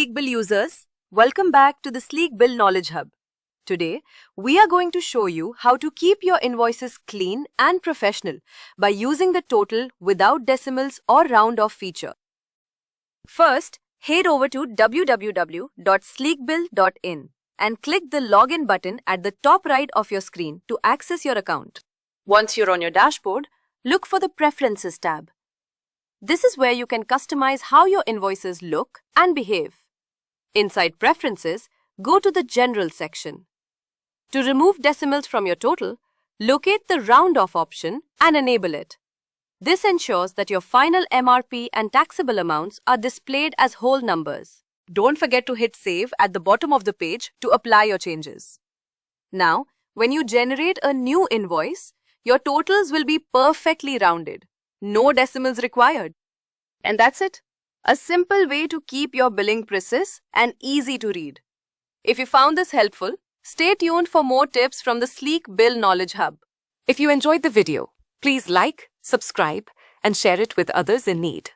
Sleek Bill users, welcome back to the Sleek Bill Knowledge Hub. Today, we are going to show you how to keep your invoices clean and professional by using the total without decimals or round off feature. First, head over to www.sleekbill.in and click the login button at the top right of your screen to access your account. Once you're on your dashboard, look for the Preferences tab. This is where you can customize how your invoices look and behave. Inside Preferences, go to the General section. To remove decimals from your total, locate the Round Off option and enable it. This ensures that your final MRP and taxable amounts are displayed as whole numbers. Don't forget to hit Save at the bottom of the page to apply your changes. Now, when you generate a new invoice, your totals will be perfectly rounded. No decimals required. And that's it. A simple way to keep your billing precise and easy to read. If you found this helpful, stay tuned for more tips from the Sleek Bill Knowledge Hub. If you enjoyed the video, please like, subscribe, and share it with others in need.